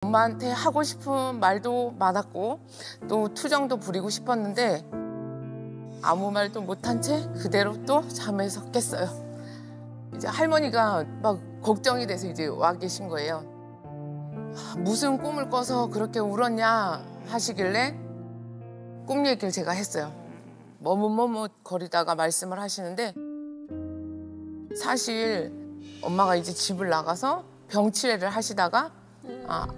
엄마한테 하고 싶은 말도 많았고 또 투정도 부리고 싶었는데 아무 말도 못한 채 그대로 또 잠에서 깼어요. 이제 할머니가 막 걱정이 돼서 이제 와 계신 거예요. 무슨 꿈을 꿔서 그렇게 울었냐 하시길래 꿈 얘기를 제가 했어요. 머뭇머뭇거리다가 말씀을 하시는데 사실 엄마가 이제 집을 나가서 병치레를 하시다가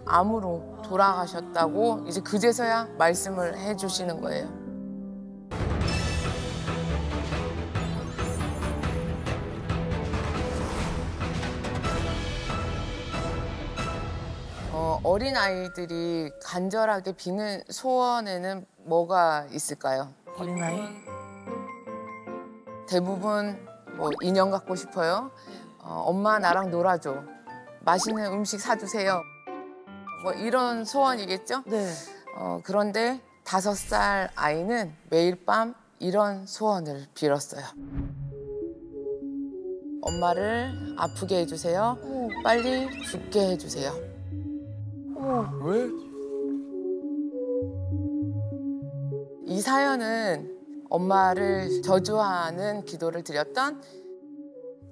암으로 돌아가셨다고 이제 그제서야 말씀을 해주시는 거예요. 어린아이들이 간절하게 비는 소원에는 뭐가 있을까요? 어린아이? 대부분 뭐 인형 갖고 싶어요. 엄마 나랑 놀아줘. 맛있는 음식 사주세요. 뭐 이런 소원이겠죠? 네. 그런데 5살 아이는 매일 밤 이런 소원을 빌었어요. 엄마를 아프게 해주세요. 빨리 죽게 해주세요. 왜? 이 사연은 엄마를 저주하는 기도를 드렸던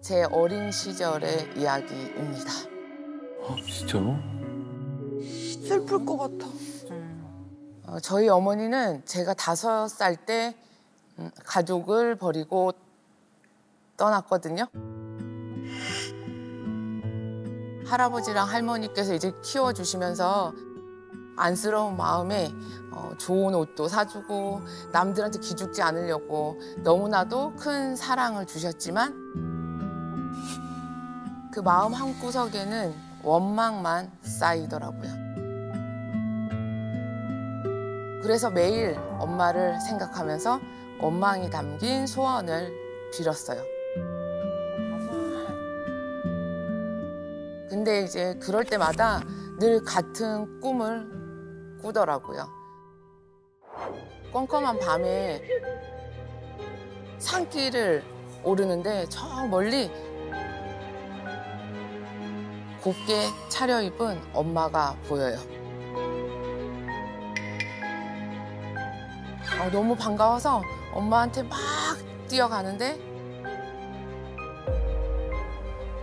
제 어린 시절의 이야기입니다. 진짜로? 슬플 것 같아. 저희 어머니는 제가 5살 때 가족을 버리고 떠났거든요. 할아버지랑 할머니께서 이제 키워주시면서 안쓰러운 마음에 좋은 옷도 사주고 남들한테 기죽지 않으려고 너무나도 큰 사랑을 주셨지만 그 마음 한구석에는 원망만 쌓이더라고요. 그래서 매일 엄마를 생각하면서 원망이 담긴 소원을 빌었어요. 근데 이제 그럴 때마다 늘 같은 꿈을 꾸더라고요. 껌껌한 밤에 산길을 오르는데 저 멀리 곱게 차려입은 엄마가 보여요. 너무 반가워서 엄마한테 막 뛰어가는데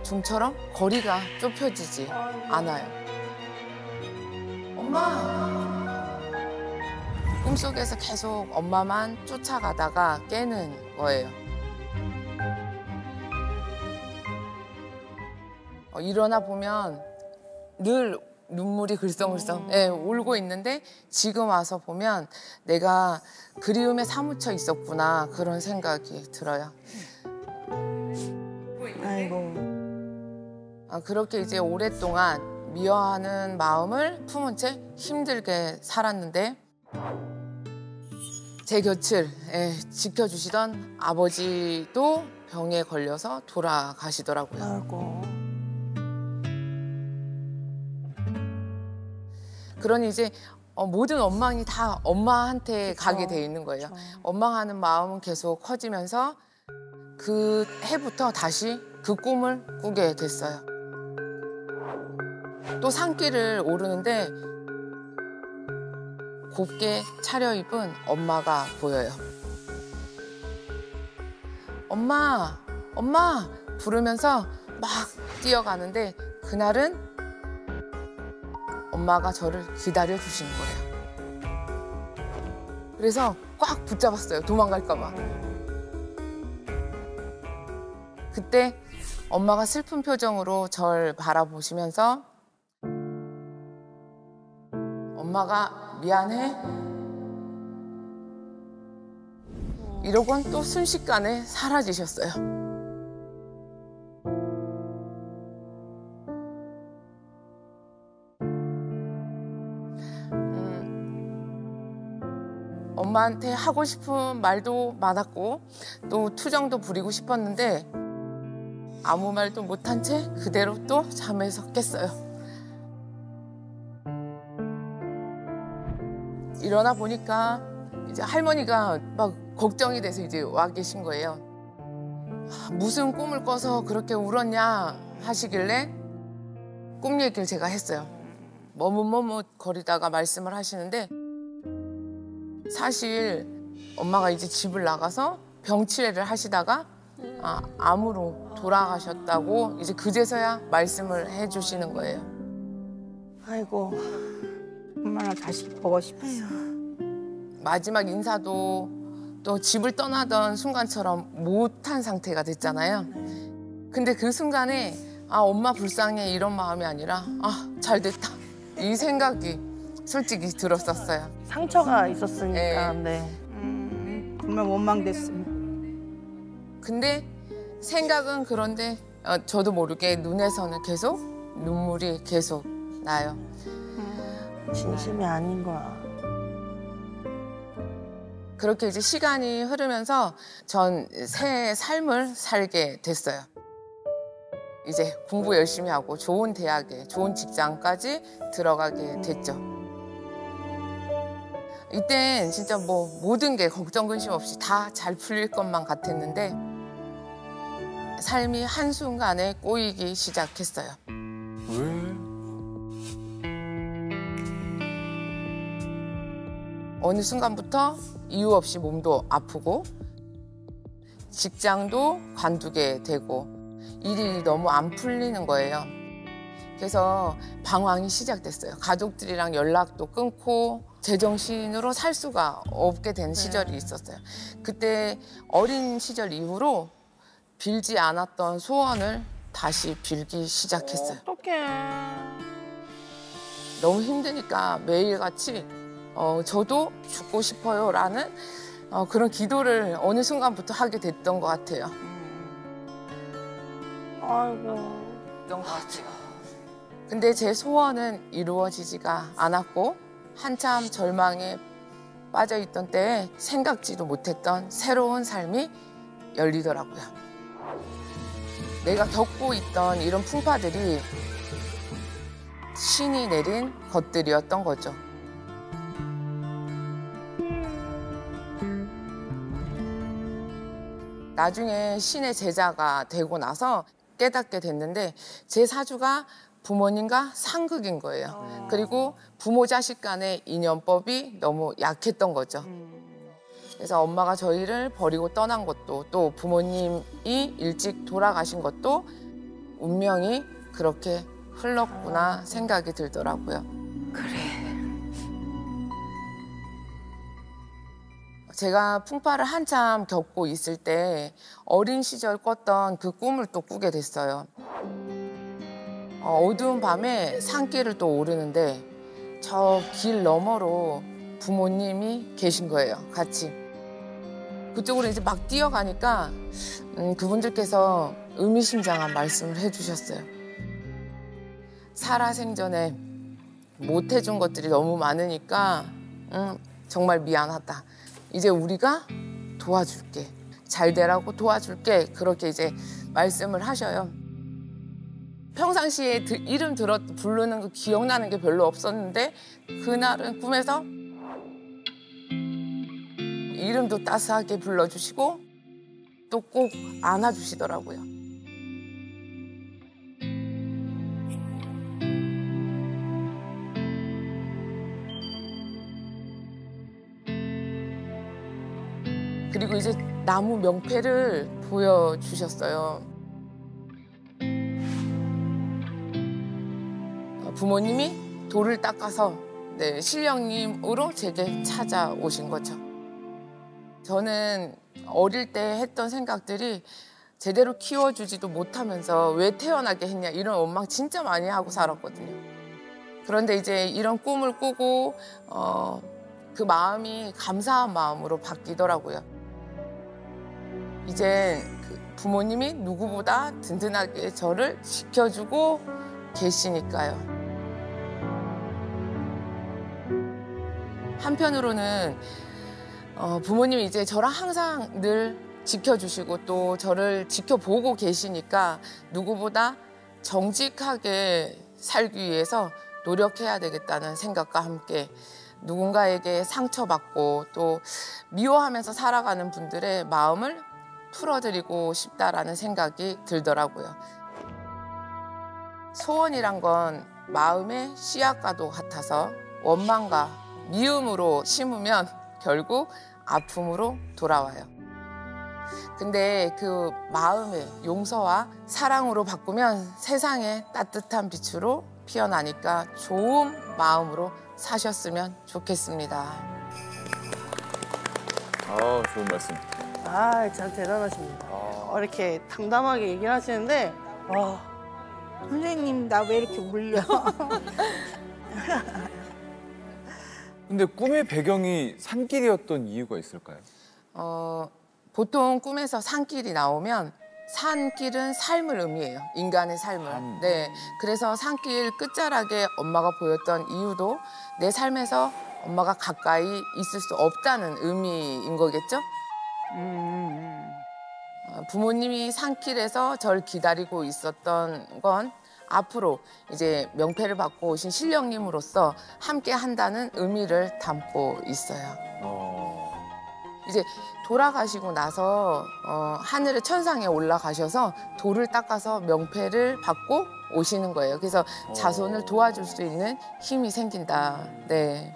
좀처럼 거리가 좁혀지지 않아요. 엄마! 꿈속에서 계속 엄마만 쫓아가다가 깨는 거예요. 일어나 보면 늘 눈물이 글썽글썽 울고 있는데 지금 와서 보면 내가 그리움에 사무쳐 있었구나 그런 생각이 들어요. 아이고. 그렇게 이제 오랫동안 미워하는 마음을 품은 채 힘들게 살았는데 제 곁을 지켜주시던 아버지도 병에 걸려서 돌아가시더라고요. 아이고. 그러니 이제 모든 원망이 다 엄마한테 가게 돼 있는 거예요. 원망하는 마음은 계속 커지면서 그 해부터 다시 그 꿈을 꾸게 됐어요. 또 산길을 오르는데 곱게 차려입은 엄마가 보여요. 엄마, 엄마 부르면서 막 뛰어가는데 그날은 엄마가 저를 기다려 주신 거예요. 그래서 꽉 붙잡았어요. 도망갈까 봐. 그때 엄마가 슬픈 표정으로 절 바라보시면서 엄마가 미안해? 이러곤 또 순식간에 사라지셨어요. 엄마한테 하고 싶은 말도 많았고 또 투정도 부리고 싶었는데 아무 말도 못한 채 그대로 또 잠에서 깼어요. 일어나 보니까 이제 할머니가 막 걱정이 돼서 이제 와 계신 거예요. 무슨 꿈을 꿔서 그렇게 울었냐 하시길래 꿈 얘기를 제가 했어요. 머뭇머뭇거리다가 말씀을 하시는데 사실 엄마가 이제 집을 나가서 병치레를 하시다가 암으로 돌아가셨다고 이제 그제서야 말씀을 해주시는 거예요. 아이고, 엄마랑 다시 보고 싶었어. 마지막 인사도 또 집을 떠나던 순간처럼 못한 상태가 됐잖아요. 근데 그 순간에 엄마 불쌍해 이런 마음이 아니라 잘 됐다 이 생각이 솔직히 들었었어요. 상처가 있었으니까. 네. 네. 정말 원망됐습니다. 근데 생각은 그런데 저도 모르게 눈에서는 계속 눈물이 계속 나요. 진심이 아닌 거야. 그렇게 이제 시간이 흐르면서 전 새 삶을 살게 됐어요. 이제 공부 열심히 하고 좋은 대학에 좋은 직장까지 들어가게 됐죠. 이땐 진짜 뭐 모든 게 걱정 근심 없이 다 잘 풀릴 것만 같았는데 삶이 한순간에 꼬이기 시작했어요. 왜? 어느 순간부터 이유 없이 몸도 아프고 직장도 관두게 되고 일이 너무 안 풀리는 거예요. 그래서 방황이 시작됐어요. 가족들이랑 연락도 끊고 제정신으로 살 수가 없게 된 시절이 있었어요. 그때 어린 시절 이후로 빌지 않았던 소원을 다시 빌기 시작했어요. 어떡해. 너무 힘드니까 매일같이 저도 죽고 싶어요라는 그런 기도를 어느 순간부터 하게 됐던 것 같아요. 아이고. 그런 것 같아요. 근데 제 소원은 이루어지지가 않았고 한참 절망에 빠져있던 때에 생각지도 못했던 새로운 삶이 열리더라고요. 내가 겪고 있던 이런 풍파들이 신이 내린 것들이었던 거죠. 나중에 신의 제자가 되고 나서 깨닫게 됐는데 제 사주가 부모님과 상극인 거예요. 그리고 부모 자식 간의 인연법이 너무 약했던 거죠. 그래서 엄마가 저희를 버리고 떠난 것도 또 부모님이 일찍 돌아가신 것도 운명이 그렇게 흘렀구나 생각이 들더라고요. 제가 풍파를 한참 겪고 있을 때 어린 시절 꿨던 그 꿈을 또 꾸게 됐어요. 어두운 밤에 산길을 또 오르는데 저 길 너머로 부모님이 계신 거예요, 같이. 그쪽으로 이제 막 뛰어가니까 그분들께서 의미심장한 말씀을 해주셨어요. 살아생전에 못 해준 것들이 너무 많으니까 정말 미안하다. 이제 우리가 도와줄게. 잘 되라고 도와줄게. 그렇게 이제 말씀을 하셔요. 평상시에 이름 부르는 거 기억나는 게 별로 없었는데 그날은 꿈에서 이름도 따스하게 불러주시고 또 꼭 안아주시더라고요. 그리고 이제 나무 명패를 보여주셨어요. 부모님이 돌을 닦아서 신령님으로 제게 찾아오신 거죠. 저는 어릴 때 했던 생각들이 제대로 키워주지도 못하면서 왜 태어나게 했냐 이런 원망 진짜 많이 하고 살았거든요. 그런데 이제 이런 꿈을 꾸고 그 마음이 감사한 마음으로 바뀌더라고요. 이제 그 부모님이 누구보다 든든하게 저를 지켜주고 계시니까요. 한편으로는 부모님이 이제 저랑 항상 늘 지켜주시고 또 저를 지켜보고 계시니까 누구보다 정직하게 살기 위해서 노력해야 되겠다는 생각과 함께 누군가에게 상처받고 또 미워하면서 살아가는 분들의 마음을 풀어드리고 싶다라는 생각이 들더라고요. 소원이란 건 마음의 씨앗과도 같아서 원망과 미움으로 심으면 결국 아픔으로 돌아와요. 근데 그 마음의 용서와 사랑으로 바꾸면 세상의 따뜻한 빛으로 피어나니까 좋은 마음으로 사셨으면 좋겠습니다. 아, 좋은 말씀. 아, 참 대단하십니다. 이렇게 담담하게 얘기를 하시는데, 와, 선생님 나 왜 이렇게 울려? 근데 꿈의 배경이 산길이었던 이유가 있을까요? 보통 꿈에서 산길이 나오면 산길은 삶을 의미해요. 인간의 삶을. 네, 그래서 산길 끝자락에 엄마가 보였던 이유도 내 삶에서 엄마가 가까이 있을 수 없다는 의미인 거겠죠? 부모님이 산길에서 저를 기다리고 있었던 건 앞으로 이제 명패를 받고 오신 신령님으로서 함께 한다는 의미를 담고 있어요. 이제 돌아가시고 나서 하늘의 천상에 올라가셔서 돌을 닦아서 명패를 받고 오시는 거예요. 그래서 자손을 도와줄 수 있는 힘이 생긴다. 네.